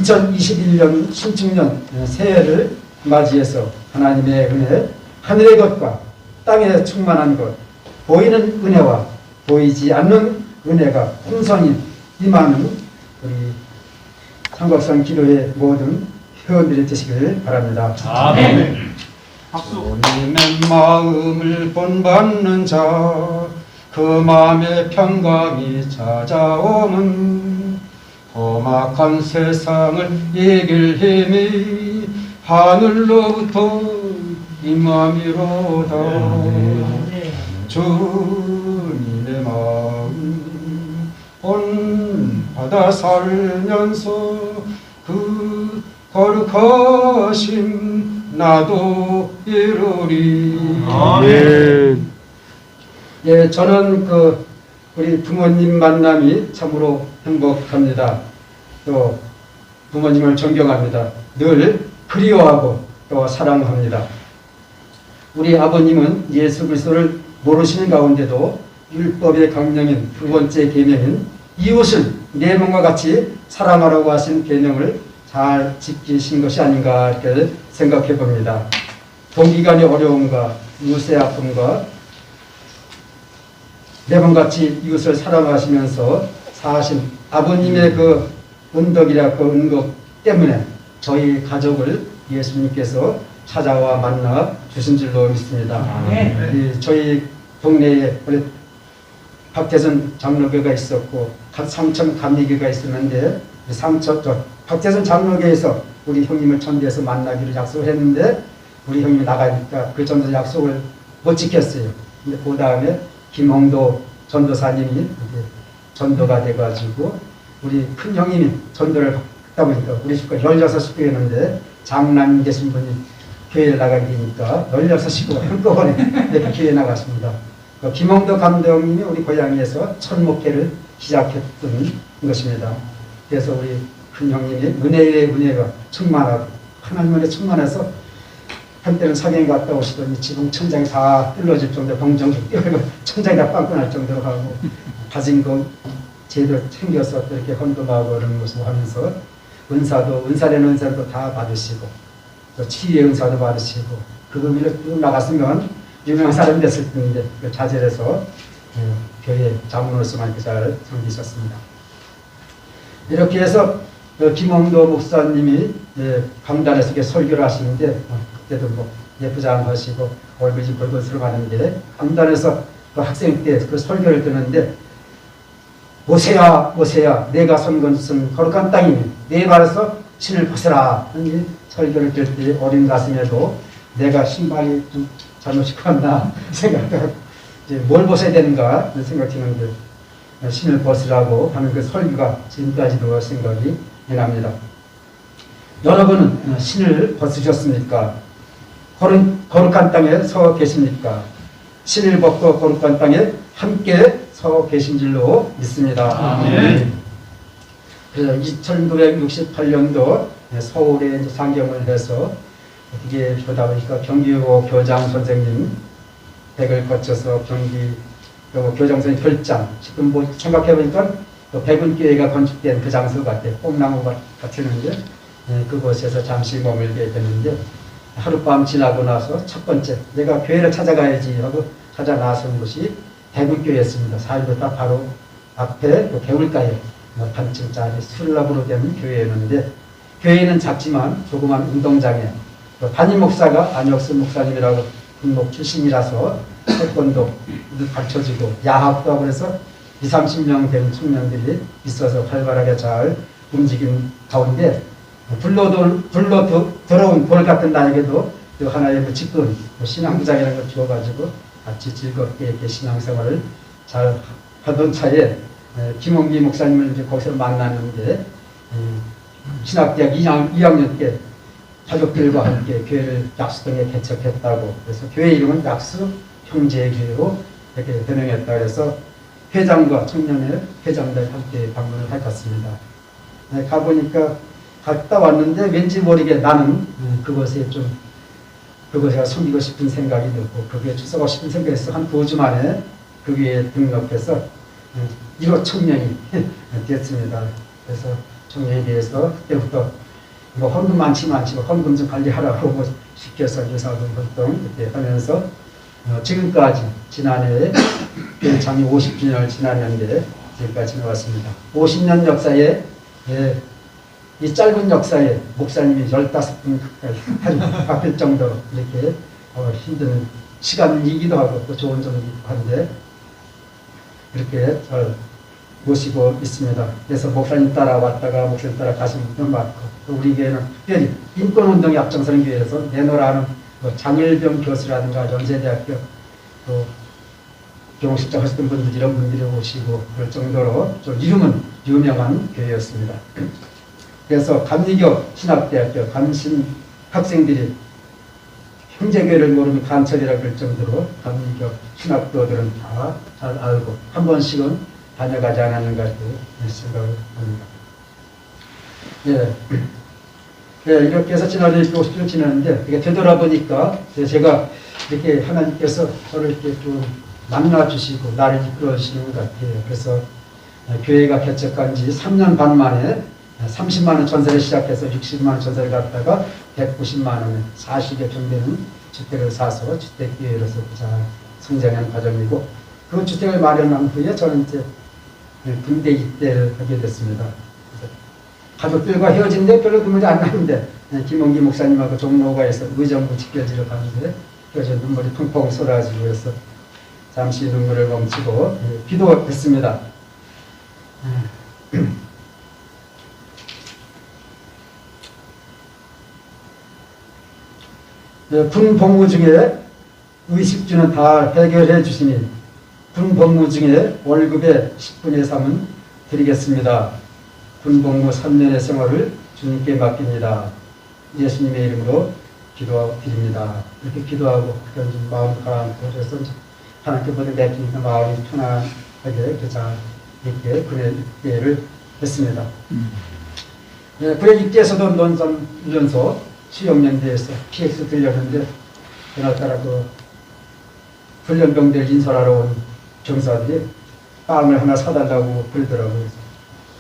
2021년 신축년 새해를 맞이해서 하나님의 은혜, 하늘의 것과 땅에 충만한 것, 보이는 은혜와 보이지 않는 은혜가 풍성히 임하는 우리 삼각산 기도의 모든 회원들이 되시길 바랍니다. 아멘. 주님의 마음을 본받는 자, 그 마음의 평강이 찾아오면 험악한 세상을 이길 힘이 하늘로부터 임함이로다. 주님의 마음 본받아 살면서 그 거룩하심 나도 이루리. 아멘. 예, 저는 우리 부모님 만남이 참으로 행복합니다. 또 부모님을 존경합니다. 늘 그리워하고 또 사랑합니다. 우리 아버님은 예수 그리스도를 모르시는 가운데도 율법의 강령인 두 번째 계명인 이웃을 내 몸과 같이 사랑하라고 하신 계명을 잘 지키신 것이 아닌가 이렇게 생각해 봅니다. 동기간의 어려움과 이웃의 아픔과 내 몸같이 이웃을 사랑하시면서 사신 아버님의 그 은덕이라 그 은덕 때문에 저희 가족을 예수님께서 찾아와 만나 주신 줄로 믿습니다. 저희 동네에 원래 박태선 장로교가 있었고 삼천 감리교가 있었는데 박태선 장로교에서 우리 형님을 전도해서 만나기로 약속을 했는데 우리 형님이 나가니까 그 전도 약속을 못 지켰어요. 근데 그 다음에 김홍도 전도사님이 전도가 돼가지고 우리 큰 형님이 전도를 받다 보니까 우리 식구가 16식구였는데 장남 계신 분이 교회에 나가게 되니까 16식구가 한꺼번에 이렇게 교회에 나갔습니다. 김홍도 감독님이 우리 고향에서 첫 목회를 시작했던 것입니다. 그래서 우리 큰 형님이 은혜의 은혜가 충만하고 하나님 은혜 충만해서 한때는 사경에 갔다 오시더니 지붕 천장이 다 뚫어질 정도로 병정기 뛰어고 천장이 다 빵꾸날 정도로 하고 가진 거 제대로 챙겨서 또 이렇게 헌금하고 그런 모습을 하면서 은사되는 은사도 다 받으시고 또 치유의 은사도 받으시고 그 위로 쭉 나갔으면 유명한 사람이 됐을 텐데 자제해서 교회 장로로서만 잘 섬기셨습니다. 이렇게 해서 김홍도 목사님이 강단에서 이렇게 설교를 하시는데 그때도 뭐 예쁘장하시고 얼굴이 벌거스름하는데 강단에서 그 학생 때 그 설교를 듣는데 오세야 오세야 내가 선 것은 거룩한 땅이니 내 발에서 신을 벗어라 하는 설교를 들을 때 어린 가슴에도 내가 신발이 좀 잘못 신고 왔나 생각하고 이제 뭘 벗어야 되는가 생각이 드는데 신을 벗으라고 하는 그 설교가 지금까지도 생각이 납니다. 여러분은 신을 벗으셨습니까? 거룩한 땅에 서 계십니까? 신을 벗고 거룩한 땅에 함께 서 계신 줄로 믿습니다. 아멘. 그래서 1968년도 서울에 이제 상경을 해서 이게 보다 보니까 경기고 교장 선생님 댁을 거쳐서 경기 교장 선생님 별장 지금 뭐 생각해 보니까 백운교회가 건축된 그 장소 같아요. 뽕나무 같았는데 그곳에서 잠시 머물게 됐는데 하룻밤 지나고 나서 첫 번째 내가 교회를 찾아가야지 하고 찾아 나선 곳이 대구교회였습니다. 4.19 딱 바로 앞에 개울가에 단층짜리 술랍으로 된 교회였는데 교회는 작지만 조그만 운동장에 담임 목사가 안혁수 목사님이라고 군목 출신이라서 태권도 가르쳐주고 야합도 하고 그래서 20-30명 된 청년들이 있어서 활발하게 잘 움직인 가운데 불러 들어온 돌 같은 나에게도 하나의 직분 신앙부장이라는 걸 주어가지고 같이 즐겁게 이렇게 신앙생활을 잘 하던 차에 김홍기 목사님을 이제 거기서 만났는데 신학대학 2학년 때 가족들과 함께 교회를 약수동에 개척했다고 그래서 교회 이름은 약수 형제교회로 이렇게 변형했다 그래서 회장과 청년회 회장들 함께 방문을 해갔습니다. 가보니까 갔다 왔는데 왠지 모르게 나는 그것에 섬기고 싶은 생각이 들고 거기에 출석하고 싶은 생각이 있어 한 2주 만에 거기에 등록해서 1호 청년이 됐습니다. 그래서 총회에 대해서 그때부터 뭐 헌금 많지만 헌금 좀 관리하라고 뭐 시켜서 유사금 활동 그때 하면서 지금까지 지난해에 장이 50주년을 지났는데 지금까지 지나왔습니다. 50년 역사에 이 짧은 역사에 목사님이 15분 가까이 바뀔 정도로 이렇게 힘든 시간이기도 하고 또 좋은 점이기도 한데 이렇게 잘 모시고 있습니다. 그래서 목사님 따라왔다가 목사님 따라 가신 분도 많고 또 우리 교회는 특별히 인권운동에 앞장서는 교회에서 내노라는 장일병 교수라든가 연세대학교 또 교무실장 하셨던 분들 이런 분들이 오시고 그럴 정도로 좀 이름은 유명한 교회였습니다. 그래서 감리교 신학대학교 감신 학생들이 형제교회를 모르면 간첩이라 그럴 정도로 감리교 신학교들은 다 잘 알고 한 번씩은 다녀가지 않았는가 생각을 합니다. 이렇게 해서 지난해 50주를 지났는데 이게 되돌아보니까 제가 이렇게 하나님께서 저를 이렇게 좀 만나주시고 나를 이끌어주시는 것 같아요. 그래서 교회가 개척한 지 3년 반 만에 30만 원 전세를 시작해서 60만 원 전세를 갖다가 190만 원에 40여 평 되는 주택을 사서 주택기회로서 잘 성장한 과정이고 그 주택을 마련한 후에 저는 이제 군대 입대를 하게 됐습니다. 가족들과 헤어진데 별로 눈물이 안 나는데 김원기 목사님하고 종로가에서 의정부 집결지를 가는데 그래서 눈물이 펑펑 쏟아지고 그래서 잠시 눈물을 멈추고 기도했습니다. 군 복무 중에 의식주는 다 해결해 주시니 군 복무 중에 월급의 10분의 3은 드리겠습니다. 군 복무 3년의 생활을 주님께 맡깁니다. 예수님의 이름으로 기도드립니다. 이렇게 기도하고 마음 가라앉고 그래서 하나님께 보내 내키니까 마음이 편안하게 이렇게 군에 입대를 했습니다. 군에 입대에서도 논산훈련소 수영연대에서 PX 들렸는데 그날따라 그 훈련병들 인솔하러 온 경사들이 빵을 하나 사달라고 그러더라고요.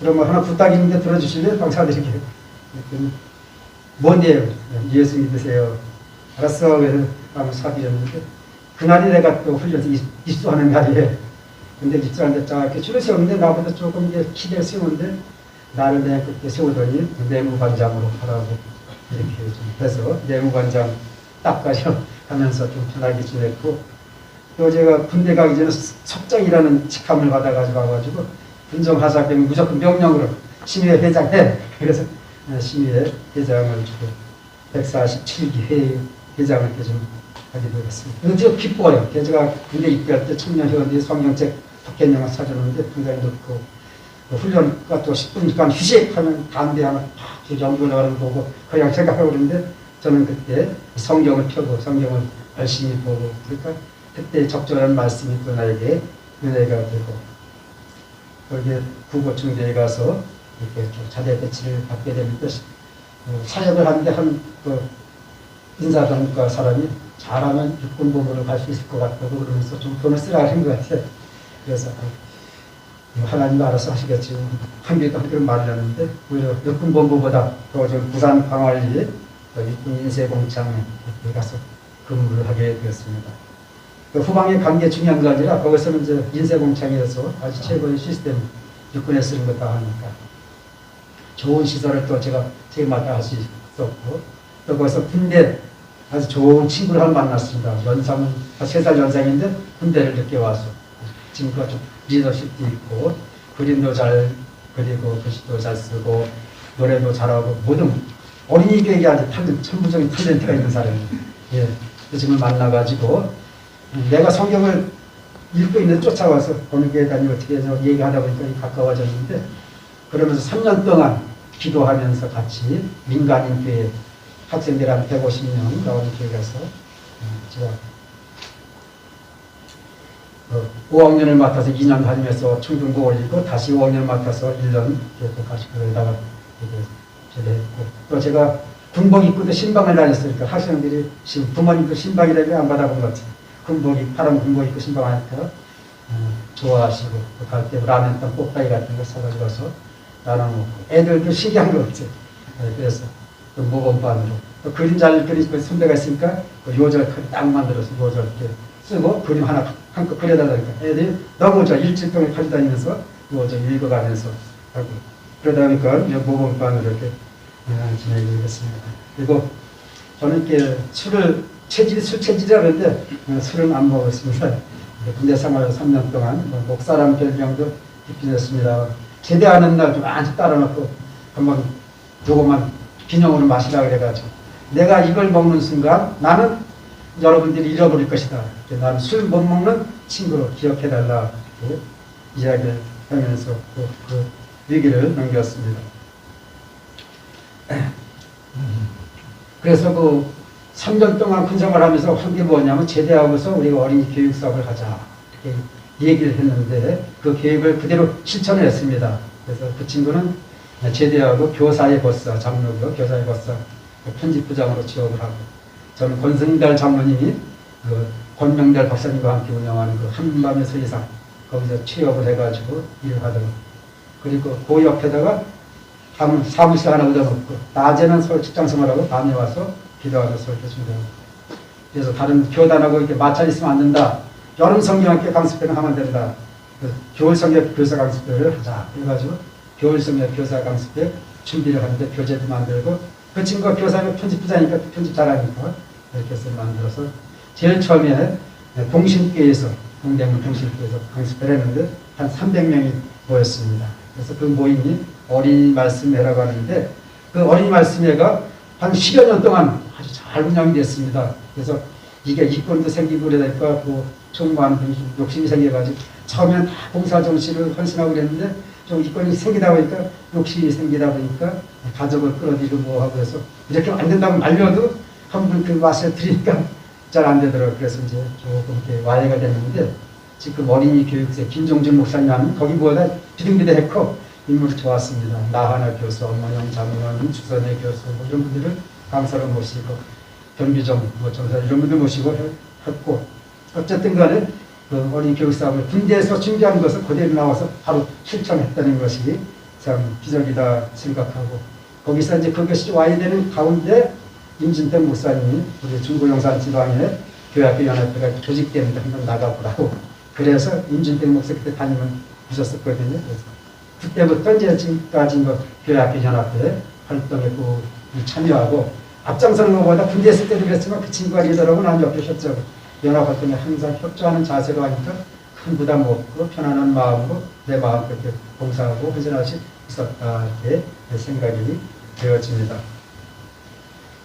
그러면 하나 부탁있는데 들어주실래요? 빵 사드릴게요. 뭔데요? 예수 믿으세요. 알았어. 그래서 빵을 사드렸는데 그날이 내가 또 훈련소 입수하는 날이에요. 근데 입수하는데 쫙 줄을 세우는데 나보다 조금 기대를 세우는데 나를 내가 그때 세우더니 내무반장으로 하라고 이렇게 좀 해서 내무반장 딱 가면서 좀 편하게 지냈고 또 제가 군대 가기 전에 석장이라는 직함을 받아가지고 와가지고 군정하사병 무조건 명령으로 심의회 회장해. 그래서 심의회 회장을 주고 147기 회장을 이렇게 좀 하게 되었습니다. 그래서 제가 기뻐요. 제가 군대 입대할 때 청년회원들이 성경책 독해영화 사주는데 굉장히 좋고 훈련과 또 10분간 휴식하면 담배 하나 팍 연구를 하는 거 보고 그냥 생각하고 그러는데 저는 그때 성경을 펴고 성경을 열심히 보고 그러니까 그때 적절한 말씀이 또 나에게 은혜가 되고 거기에 구고충대에 가서 이렇게 자대 배치를 받게 되는데 사역을 하는데 그 인사단과 사람이 잘하면 육군본부로 갈 수 있을 것 같다고 그러면서 좀 돈을 쓰라는 것 같아요. 그래서 하나님 알아서 하시겠지 한개도 한 그런 말을 하는데 오히려 육군본부보다 더 좀 부산 광안리 육군 인쇄공장에 가서 근무를 하게 되었습니다. 그 후방의 관계 중요한 거 아니라 거기서는 이제 인쇄공장이어서 아주 최고의 시스템 육군에 쓰는 거 다 하니까 좋은 시설을 또 제가 제마다 할 수 있었고 또 거기서 군대 아주 좋은 친구를 한 만났습니다. 연상은 3살 연상인데 군대를 늦게 와서 친구가 좀 리더십도 있고 그림도 잘 그리고 글씨도 잘 쓰고 노래도 잘하고 모든 어린이 교육이 아주 천부적인 탤런트가 있는 사람이에요. 그 친구를 만나가지고 내가 성경을 읽고 있는데 쫓아와서 어느 교회 다니고 어떻게 해서 얘기하다 보니까 가까워졌는데 그러면서 3년 동안 기도하면서 같이 민간인 교회 학생들 한 150명 나오는 교회 가서 제가 5학년을 맡아서 2년 다니면서 중등부 올리고 다시 5학년 맡아서 1년 계속 같이 그러다가 제대했고 또 제가 군복 입고도 신방을 다녔으니까 학생들이 부모님도 신방이라면 안 받아본 것 같아요. 군복이 파란 군복 입고 신방하니까 좋아하시고 갈 때 라면빵 뽀빠이 같은 거 사가지고 와서 나눠먹고 애들도 신기한 거 없지. 그래서 또 모범반으로 또 그림 잘 그리는 선배가 있으니까 그 요절 딱 만들어서 요절 이렇게 쓰고 그림 하나 한껏 그려다니까 애들이 너무 좋아. 일주일 동안 가져다니면서 요절 읽어가면서 하고 그러다 보니까 모범반으로 이렇게 지내고 있습니다. 그리고 저는 이렇게 술 체질이라 그러는데 술은 안 먹었습니다. 군대 생활 3년 동안 목사람 별명도 입히셨습니다. 제대하는 날 좀 많이 따라놓고 한번 요것만 기념으로 마시라 그래가지고 내가 이걸 먹는 순간 나는 여러분들이 잃어버릴 것이다. 나는 술 못 먹는 친구로 기억해달라 이야기를 하면서 그 위기를 넘겼습니다. 그래서 그 3년 동안 군생활 하면서 한 게 뭐냐면 제대하고서 우리가 어린이 교육 사업을 하자 이렇게 얘기를 했는데 그 계획을 그대로 실천을 했습니다. 그래서 그 친구는 제대하고 교사의 법사, 장로교 교사의 법사 편집부장으로 취업을 하고 저는 권승달 장로님이 그 권명달 박사님과 함께 운영하는 그 한밤의 서예상 거기서 취업을 해가지고 일을 하더라고요. 그리고 그 옆에다가 사무실 하나 얻어놓고 낮에는 서울 직장생활하고 밤에 와서 기도하며 설교 준비하고 그래서 다른 교단하고 이렇게 마찰 있으면 안 된다. 여름 성경학교 강습회는 하면 된다. 겨울 성경 교사 강습회를 하자. 그래가지고 겨울 성경 교사 강습회 준비를 하는데 교재도 만들고 그 친구가 교사는 편집부자니까 편집 잘하니까 이렇게 해서 만들어서 제일 처음에 동신교에서 동대문 동신교에서 강습회를 했는데 한 300명이 모였습니다. 그래서 그 모임이 어린이 말씀회라고 하는데 그 어린이 말씀회가 한 10여 년 동안 아주 잘 운영이 됐습니다. 그래서 이게 이권도 생기고 그러니까 그 총무하는 분이 욕심이 생겨가지고 처음에는 다 봉사정신을 헌신하고 그랬는데 좀 이권이 생기다 보니까 욕심이 생기다 보니까 가족을 끌어들이고 뭐 하고 해서 이렇게 안 된다고 말려도 한 분 그 맛을 드리니까 잘 안 되더라고요. 그래서 이제 조금 이렇게 와해가 됐는데 지금 어린이 교육세 김종준 목사님 하면 거기 뭐다 비등비등했고 인물이 좋았습니다. 나하나 교수, 엄마영 장로님, 주선의 교수 뭐 이런 분들을 강사로 모시고 변비정 뭐 전사 이런 분들 모시고 했고 어쨌든 간에 그 어린이 교육 사업을 군대에서 준비한 것을 그대로 나와서 바로 실천했다는 것이 참 기적이다 생각하고 거기서 이제 그것이 와해되는 가운데 임진택 목사님이 우리 중구용산 지방에 교회학교 연합회가 조직되는데 한번 나가보라고 그래서 임진택 목사 그때 담임을 하셨었거든요. 그래서 그때부터 이제 지금까지 교회학교 연합회 활동에 참여하고 앞장서는 것보다 군대 있을 때도 그랬지만 그 친구가 리더라고 난 옆에 협조 연합 활동에 항상 협조하는 자세로 하니까 큰 부담 없고 편안한 마음으로 내 마음 그렇게 봉사하고 헌신할 수 있었다 이렇게 생각이 되어집니다.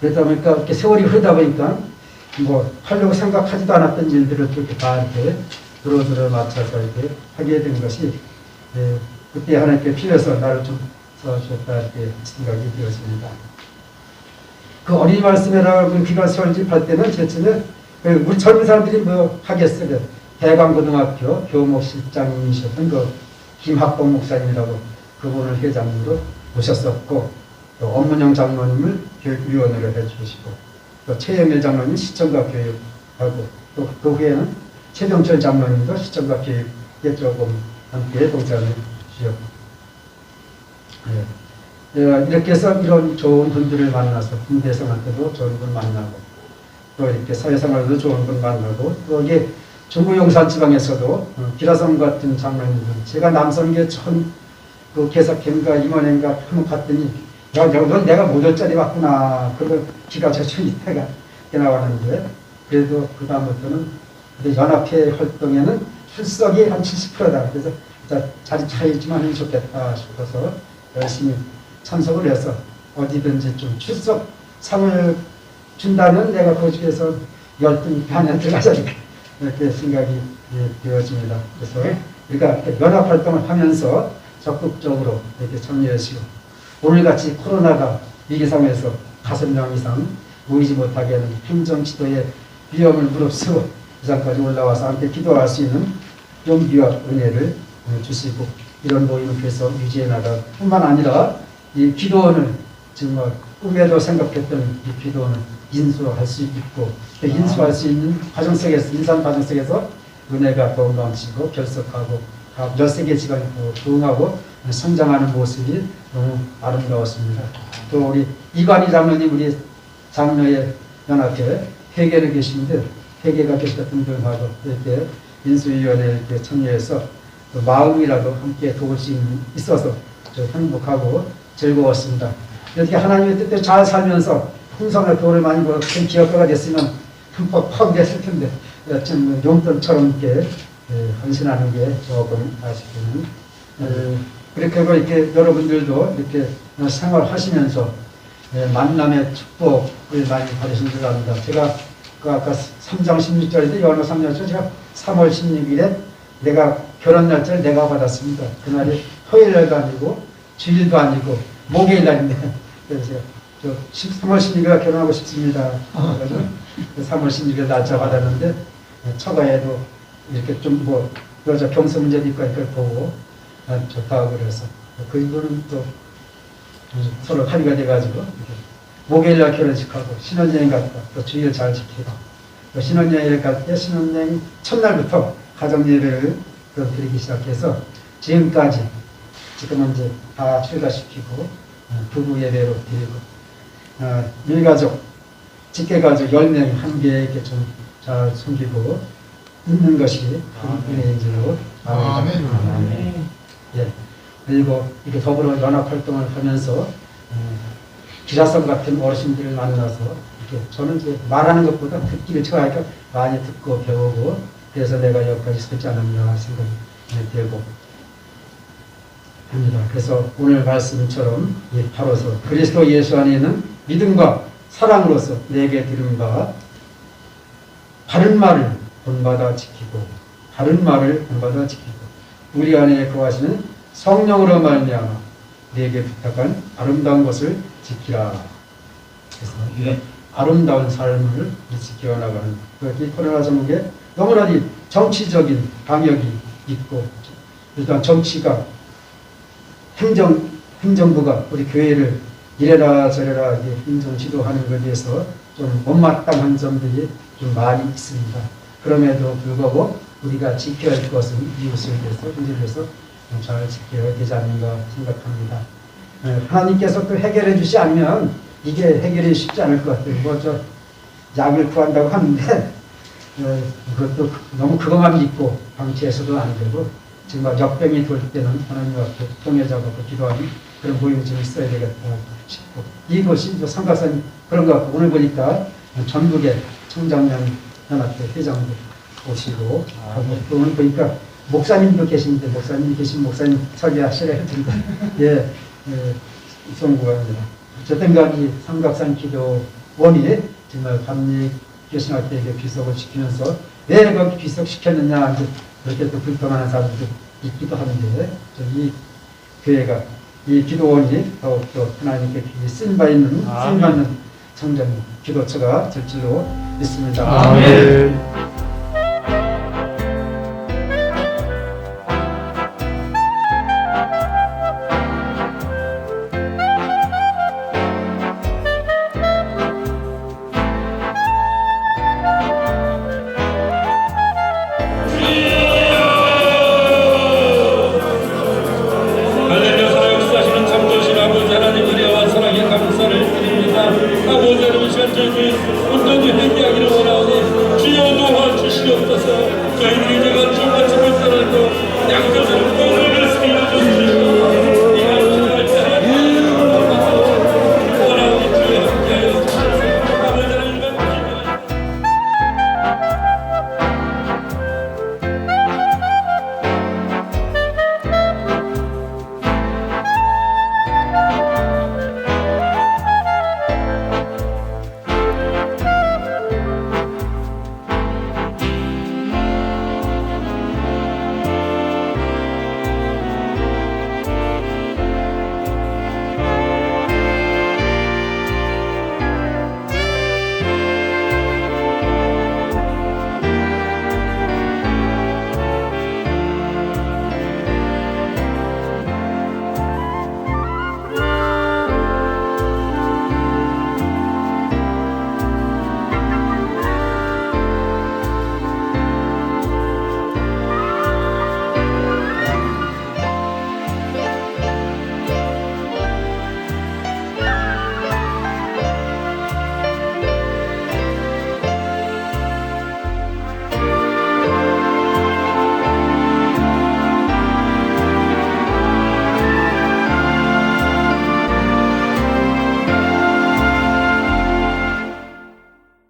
그러다 보니까 이렇게 세월이 흐르다 보니까 뭐 하려고 생각하지도 않았던 일들을 그렇게 다 이렇게 두루두루 맞춰서 이렇게 하게 된 것이 그때 하나님께 필요해서 나를 좀 써주셨다 이렇게 생각이 되었습니다. 그 어린이 말씀회라고 기관 설립할 때는 제쯤에 우리 젊은 사람들이 뭐 하겠어요. 대강고등학교 교목실장이셨던 그 김학봉 목사님이라고 그분을 회장으로 모셨었고 또 엄문영 장로님을 교육위원으로 해주시고 또 최영일 장로님 시청각 교육하고 또 그 후에는 최병철 장로님도 시청각 교육에 조금 함께 동참해 주셨고 이렇게 해서 이런 좋은 분들을 만나서 군대생활 때도 좋은 분 만나고 또 이렇게 사회생활도 좋은 분 만나고 또 이게 중구용산 지방에서도 기라성 같은 장로님들 제가 남성계 전 그 개석회인가 임원회인가 한번 갔더니 야, 넌 내가 모델자리 왔구나. 그리고 기가 저쪽 이때가 나왔는데 그래도 그 다음부터는 연합회 활동에는 출석이 한 70%다. 그래서 자리 차이지만 하면 좋겠다 싶어서 열심히 참석을 해서 어디든지 좀 출석상을 준다면 내가 그 중에서 열등 반에 들어가자 이렇게 생각이 되어집니다. 그래서 우리가 연합 활동을 하면서 적극적으로 이렇게 참여하시고 오늘같이 코로나가 위기 상황에서 5명 이상 모이지 못하게 하는 행정 지도의 위험을 무릅쓰고 이상까지 올라와서 함께 기도할 수 있는 용기와 은혜를 주시고 이런 모임을 계속 유지해 나갈 뿐만 아니라 이 기도원을 지금 꿈에도 생각했던 이 기도원을 인수할 수 있고 인수할 수 있는 과정 속에서 인산 과정 속에서 은혜가 더 넘치고 결석하고 13개 지간이 부응하고 성장하는 모습이 너무 아름다웠습니다. 또 우리 이관희 장로님 우리 장로의 연합회 회계를 계시는데 회계가 계셨던 분들하고 이렇게 인수위원회에 이렇게 참여해서 또 마음이라도 함께 도울 수 있어서 행복하고 즐거웠습니다. 이렇게 하나님의 뜻대로 잘 살면서 풍성한 돈을 많이 벌어 큰 기업가가 됐으면 흠뻑 파괴했을 텐데 좀 용돈처럼 이렇게 헌신하는 게 조금 아쉽기는 그렇게 하고 이렇게 여러분들도 이렇게 생활하시면서 만남의 축복을 많이 받으신 줄 압니다. 제가 그 아까 3장 16절인데 연어 3장 제가 3월 16일에 내가 결혼 날짜를 내가 받았습니다. 그날이 토요일날도 아니고 주일도 아니고 목요일 날인데 그래서 저 3월 16일에 결혼하고 싶습니다. 그래서 3월 16일 날짜 받았는데 처가에도 이렇게 좀 뭐 여자 경서 문제도 있고 그걸 보고 좋다고 그래서 그 이거는 또 서로 합의가 돼가지고 목요일날 결혼식하고 신혼여행 갔다 또 주일 잘 지키고 또 신혼여행을 갈 때 신혼여행 첫날부터 가정예배를 드리기 시작해서 지금까지 지금은 이제 다 출가시키고 부부 예배로 드리고 일가족 직계가족 10명이 함께 이렇게 좀 잘 섬기고 있는 것이 은혜인 줄로 아멘. 예. 그리고 이렇게 더불어 연합활동을 하면서 기라성 같은 어르신들을 만나서 이렇게 저는 이제 말하는 것보다 듣기를 좋아하니까 많이 듣고 배우고 그래서 내가 여기까지 서지 않았나 생각이 들고 합니다. 그래서 오늘 말씀처럼 바로서 그리스도 예수 안에 있는 믿음과 사랑으로서 내게 들은 바 바른 말을 본받아 지키고 바른 말을 본받아 지키고 우리 안에 거하시는 성령으로 말미암아 내게 부탁한 아름다운 것을 지키라. 그래서 이런 아름다운 삶을 지켜 나가는 이 코로나 전국에 너무나 정치적인 방역이 있고 일단 정치가 행정부가 우리 교회를 이래라 저래라 행정 지도하는 것에 대해서 좀 못마땅한 점들이 좀 많이 있습니다. 그럼에도 불구하고 우리가 지켜야 할 것은 이웃을 위해서 인생을 위해서 잘 지켜야 되지 않는가 생각합니다. 하나님께서 또 해결해 주지 않으면 이게 해결이 쉽지 않을 것 같아요. 뭐 약을 구한다고 하는데 그것도 너무 그것만 믿고 방치해서도 안 되고 정말 역병이 돌 때는 하나님 앞에 통해자고 기도하는 그런 모임이 좀 있어야 되겠다 싶고 이것이 삼각산 그런 것 같고 오늘 보니까 전국의 청장년 연합회 회장도 오시고 하고 또 오늘 보니까 목사님도 계신데 목사님 설교하시라 했던데 예, 송구합니다. 어쨌든 간에 삼각산 기도원이 정말 감리교신학교에게 비석을 시키면서 왜 그렇게 비석시켰느냐 그렇게 또 불평하는 사람들도 있기도 하는데 이 교회가 이 기도원이 더욱더 하나님께 쓰임받는 청년 기도처가 될 줄로 믿습니다. 아멘.